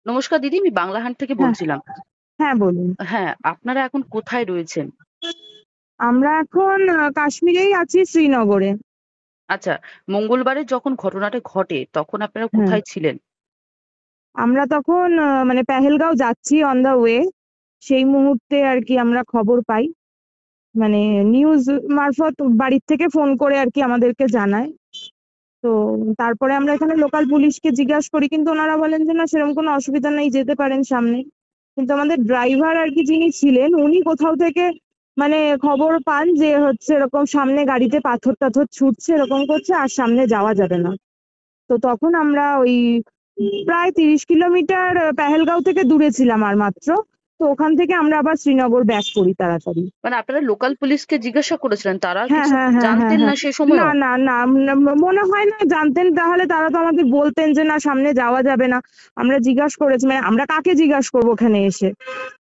নমস্কার দিদি, আমি বাংলাহান্ট থেকে হ্যাঁ, বলছিলাম। হ্যাঁ বলুন। হ্যাঁ, আপনারা এখন কোথায় রয়েছেন? আমরা এখন কাশ্মীরেই আছি, শ্রীনগরে। আচ্ছা, মঙ্গলবারে যখন ঘটনাটা ঘটে তখন আপনারা হ্যাঁ, কোথায় ছিলেন? আমরা তখন মানে পেহেলগাঁও যাচ্ছি অন দা ওয়ে। সেই মুহূর্তে আর কি আমরা খবর পাই, মানে নিউজ মারফত বাড়ির থেকে ফোন করে আর কি আমাদেরকে জানায়। তো তারপরে আমরা এখানে লোকাল পুলিশকে জিজ্ঞাসা করি, কিন্তু ওনারা বলেন যে না, সেরকম কোনো অসুবিধা নেই, যেতে পারেন সামনে। কিন্তু আমাদের ড্রাইভার আর কি যিনি ছিলেন, উনি কোথাও থেকে মানে খবর পান যে হচ্ছে এরকম সামনে গাড়িতে পাথর টাথর ছুটছে, এরকম করছে, আর সামনে যাওয়া যাবে না। তো তখন আমরা ওই প্রায় 30 কিলোমিটার পেহেলগাঁও থেকে দূরে ছিলাম আর মাত্র। তো ওখান থেকে আমরা আবার শ্রীনগর ব্যাক করি তাড়াতাড়ি। মানে আপনারা লোকাল পুলিশকে জিজ্ঞাসা করেছিলেন, তারা হ্যাঁ, কিছু হ্যাঁ, হ্যাঁ, হ্যাঁ, জানতেন না হ্যাঁ। সে না, সময়ও? না, না, মনে হয় না জানতেন, তাহলে তারা তো আমাদের বলতেন যে না, সামনে যাওয়া যাবে না। আমরা জিজ্ঞাসা করেছি, মানে আমরা কাকে জিজ্ঞাসা করবো ওখানে এসে?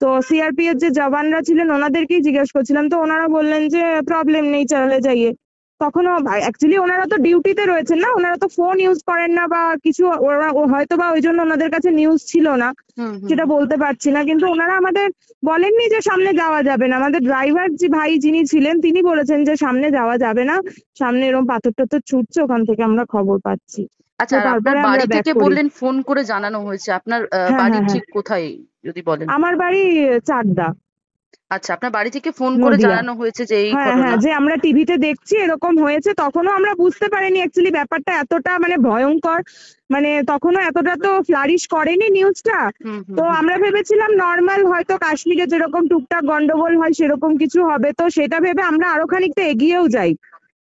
তো সিআরপিএফ যে জওয়ানরা ছিলেন ওনাদেরকেই জিজ্ঞাসা করছিলাম, তো ওনারা বললেন যে প্রবলেম নেই, চলে যাইয়ে। তখনও অ্যাকচুয়ালি ওনারা তো ডিউটিতে রয়েছেন না, ওনারা তো ফোন ইউজ করেন না বা কিছু, ওরা হয়তো বা ওই জন্য ওনাদের কাছে নিউজ ছিল না, হুম হুম সেটা হুম। বলতে পারছি না। কিন্তু ওনারা আমাদের বলেননি যে সামনে যাওয়া যাবে না। আমাদের ড্রাইভার যে ভাই যিনি ছিলেন তিনি বলেছেন যে সামনে যাওয়া যাবে না, সামনে এরকম পাথর টাথর ছুটছে, ওখান থেকে আমরা খবর পাচ্ছি। আচ্ছা, তো আর আপনার তারপরে আমরা বাড়ি ব্যাক থেকে করি। বললেন ফোন করে জানানো হয়েছে, আপনার হ্যাঁ, বাড়ি হ্যাঁ, হ্যাঁ। ঠিক কোথায় যদি বলেন? আমার বাড়ি চাকদা, আচ্ছা, আপনার বাড়ি থেকে ফোন করে নদিয়া। জানানো হয়েছে যে এই হ্যাঁ, ঘটনা? হ্যাঁ, যে আমরা টিভিতে দেখছি এরকম হয়েছে, তখনও আমরা বুঝতে পারিনি অ্যাকচুয়ালি ব্যাপারটা এতটা মানে ভয়ঙ্কর। মানে তখনও এতটা তো ফ্লারিশ করেনি নিউজটা। হুম হুম তো হুম। আমরা ভেবেছিলাম নর্মাল হয়তো কাশ্মীরে যেরকম টুকটাক গন্ডগোল হয় সেরকম কিছু হবে, তো সেটা ভেবে আমরা আরো খানিকটা এগিয়েও যাই।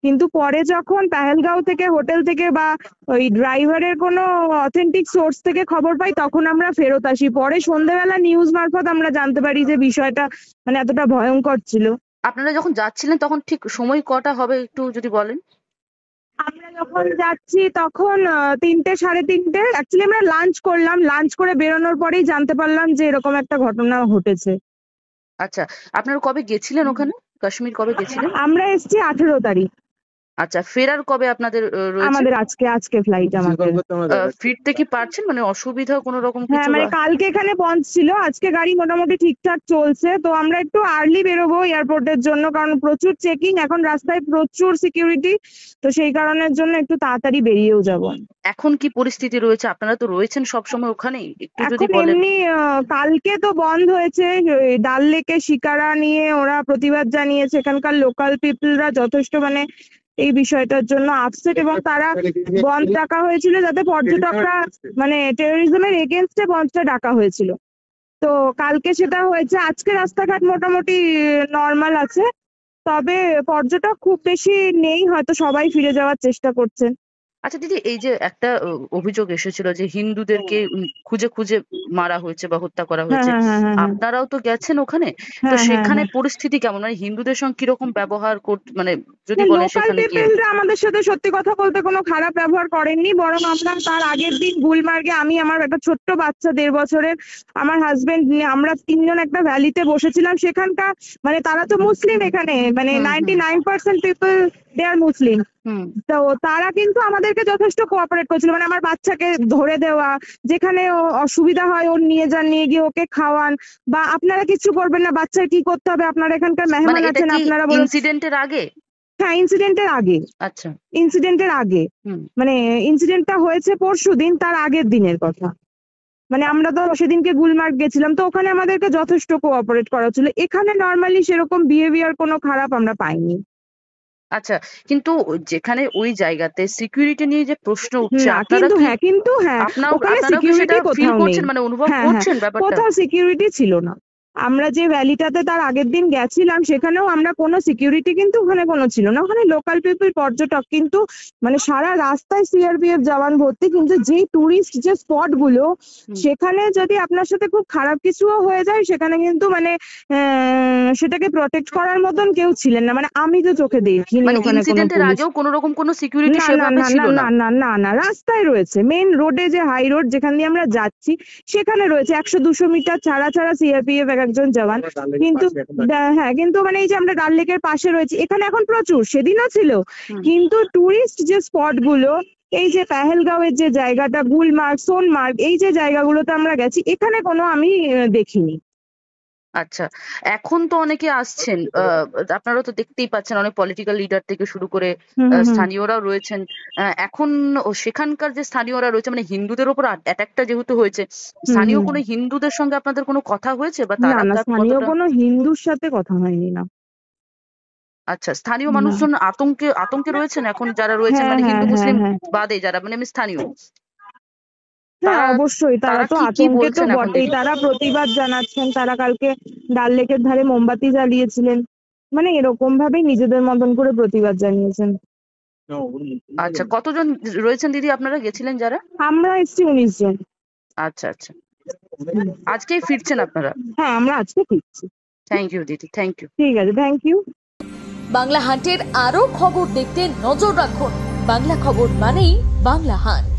কিন্তু পরে যখন পেহেলগাঁও থেকে হোটেল থেকে বা ওই ড্রাইভারের কোনো অথেন্টিক সোর্স থেকে খবর পাই, তখন আমরা ফেরত আসি। পরে সন্ধ্যেবেলা নিউজ মারফত আমরা জানতে পারি যে বিষয়টা মানে এতটা ভয়ঙ্কর ছিল। আপনারা যখন যাচ্ছিলেন তখন ঠিক সময় কটা হবে একটু যদি বলেন? আমরা যখন যাচ্ছি তখন 3টে, সাড়ে 3টে। অ্যাকচুয়ালি আমরা লাঞ্চ করলাম, লাঞ্চ করে বেরোনোর পরেই জানতে পারলাম যে এরকম একটা ঘটনা ঘটেছে। আচ্ছা, আপনারা কবে গেছিলেন ওখানে? কাশ্মীর কবে গেছিলেন? আমরা এসছি 18 তারিখ। আচ্ছা, ফেরার কবে আপনাদের রয়েছে? আমাদের আজকে আজকে ফ্লাইট আমাদের। ফিরতে কি পারছেন? মানে অসুবিধা কোনো রকম হ্যাঁ, কিছু মানে বা? কালকে এখানে পৌঁছছিল, আজকে গাড়ি মোটামুটি ঠিকঠাক চলছে। তো আমরা একটু আর্লি বেরোবো এয়ারপোর্টের জন্য, কারণ প্রচুর চেকিং এখন রাস্তায়, প্রচুর সিকিউরিটি। তো সেই কারণের জন্য একটু তাড়াতাড়ি বেরিয়েও যাব। এখন কি পরিস্থিতি রয়েছে? আপনারা তো রয়েছেন সবসময় ওখানেই, একটু যদি এখন বলেন। এমনি কালকে তো বন্ধ হয়েছে। ডাল লেকে শিকারা নিয়ে ওরা প্রতিবাদ জানিয়েছে, এখানকার লোকাল পিপলরা যথেষ্ট মানে এই বিষয়টার জন্য আপসেট, এবং তারা বন্ধ ডাকা হয়েছিল যাতে পর্যটকরা মানে টেরোরিজমের এগেনস্টে বন্ধটা ডাকা হয়েছিল। তো কালকে সেটা হয়েছে। আজকে রাস্তাঘাট মোটামুটি নর্মাল আছে, তবে পর্যটক খুব বেশি নেই, হয়তো সবাই ফিরে যাওয়ার চেষ্টা করছেন। আচ্ছা দিদি, এই যে একটা অভিযোগ এসেছিল যে হিন্দুদেরকে খুঁজে খুঁজে মারা হয়েছে বা হত্যা করা হ্যাঁ, হয়েছে। হ্যাঁ, হ্যাঁ, হ্যাঁ, হ্যাঁ, আপনারাও তো গেছেন ওখানে। তো হ্যাঁ, হ্যাঁ, সেখানে হ্যাঁ। পরিস্থিতি কেমন? মানে হিন্দুদের সঙ্গে কিরকম ব্যবহার মানে যদি বলেন লোকাল সেখানে গিয়ে। পিপলরা আমাদের সাথে সত্যি কথা বলতে কোনো খারাপ ব্যবহার করেননি, বরং আমরা তার আগের দিন গুলমার্গে, আমি আমার একটা ছোট্ট বাচ্চা 1.5 বছরের, আমার হাজবেন্ড নিয়ে আমরা 3জন একটা ভ্যালিতে বসেছিলাম। সেখানকার মানে তারা তো মুসলিম এখানে, মানে হুম হুম 99% পিপল দে আর মুসলিম। হুম। তো তারা কিন্তু আমাদেরকে যথেষ্ট কোঅপারেট করছিল, মানে আমার বাচ্চাকে ধরে দেওয়া, যেখানে অসুবিধা হয় ওর নিয়ে যান, নিয়ে গিয়ে ওকে খাওয়ান, বা আপনারা কিছু করবেন না, বাচ্চার কি করতে হবে, আপনারা এখানকার মানে মেহমান এটা আছেন, কি আপনারা বলুন। ইনসিডেন্টের আগে? হ্যাঁ, ইনসিডেন্টের আগে। আচ্ছা। ইনসিডেন্টের আগে হুম। মানে ইনসিডেন্টটা হয়েছে পরশুদিন, তার আগের দিনের কথা। মানে আমরা তো সেদিনকে গুলমার্গ গেছিলাম, তো ওখানে আমাদেরকে যথেষ্ট কোঅপারেট করা হচ্ছিল। এখানে নর্মালি সেরকম বিহেভিয়ার কোনো খারাপ আমরা পাইনি। আচ্ছা, কিন্তু যেখানে ওই জায়গাতে সিকিউরিটি নিয়ে যে প্রশ্ন উঠছে, না, আপনারা কি কিন্তু হ্যাঁ, ওখানে আপনারাও কি সেটা সিকিউরিটি ফিল কোথাও নেই। করছেন, মানে অনুভব হ্যাঁ, হ্যাঁ, করছেন ব্যাপারটা? কোথাও সিকিউরিটি ছিল না। আমরা যে ভ্যালিটাতে তার আগের দিন গেছিলাম সেখানেও আমরা কোনো সিকিউরিটি কিন্তু ওখানে কোনো ছিল না। ওখানে লোকাল পিপল পর্যটক, কিন্তু মানে সারা রাস্তায় সিআরপিএফ জওয়ান ভর্তি। কিন্তু যেই টুরিস্ট যে স্পট গুলো, হুম। সেখানে যদি আপনার সাথে খুব খারাপ কিছুও হয়ে যায়, সেখানে কিন্তু মানে সেটাকে প্রটেক্ট করার মতন কেউ ছিলেন না। মানে আমি তো চোখে দেখিনি মানে ওখানে কোনো ইনসিডেন্টের পুলিশ। আগেও কোনো রকম কোনো সিকিউরিটি না, না, সেভাবে না, ছিল না, না? না, না, না, না, রাস্তায় রয়েছে, মেন রোডে, যে হাই রোড যেখান দিয়ে আমরা যাচ্ছি, সেখানে রয়েছে 100-200 মিটার ছাড়া ছাড়া সিআরপিএফ এক একজন জওয়ান। কিন্তু হ্যাঁ, কিন্তু মানে এই যে আমরা ডাল লেকের পাশে রয়েছি, এখানে এখন প্রচুর, সেদিনও ছিল। হুম। কিন্তু টুরিস্ট যে স্পট গুলো, এই যে পেহেলগাঁওয়ের যে জায়গাটা, গুলমার্গ, সোনমার্গ, এই যে জায়গাগুলোতে আমরা গেছি, এখানে কোনো আমি দেখিনি। আচ্ছা, এখন তো অনেকে আসছেন, আপনারা তো দেখতেই পাচ্ছেন অনেক পলিটিক্যাল লিডার থেকে শুরু করে হুম হুম হুম স্থানীয়রাও রয়েছেন। এখন সেখানকার যে স্থানীয়রা রয়েছে, মানে হিন্দুদের ওপর অ্যাটাকটা যেহেতু হয়েছে, হুম স্থানীয় হুম কোনো হিন্দুদের সঙ্গে আপনাদের কোনো কথা হয়েছে বা না তারা না, তার স্থানীয় কতটা? কোনো হিন্দুর সাথে কথা হয়নি, না। আচ্ছা, স্থানীয় না। মানুষজন আতঙ্কে আতঙ্কে রয়েছেন এখন, যারা রয়েছেন হ্যাঁ মানে হ্যাঁ হিন্দু হ্যাঁ মুসলিম হ্যাঁ বাদে, যারা মানে এমনি স্থানীয়, হ্যাঁ, তারা অবশ্যই তারা তারা তো কি কি আতঙ্কে তো বলছেন এখন বটেই, দিদি? তারা প্রতিবাদ জানাচ্ছেন। তারা কালকে ডাল লেকের ধারে মোমবাতি জ্বালিয়েছিলেন, মানে এরকম ভাবেই নিজেদের মতন করে প্রতিবাদ জানিয়েছেন। আচ্ছা, কতজন রয়েছেন দিদি আপনারা গেছিলেন যারা? আমরা এসছি 19 জন। আচ্ছা আচ্ছা, আজকেই ফিরছেন আপনারা? হ্যাঁ, আমরা আজকে ফিরছি। থ্যাংক ইউ দিদি, থ্যাংক ইউ। ঠিক আছে, থ্যাংক ইউ। বাংলা হান্টের আরও খবর দেখতে নজর রাখুন। বাংলা খবর মানেই বাংলা হান্ট।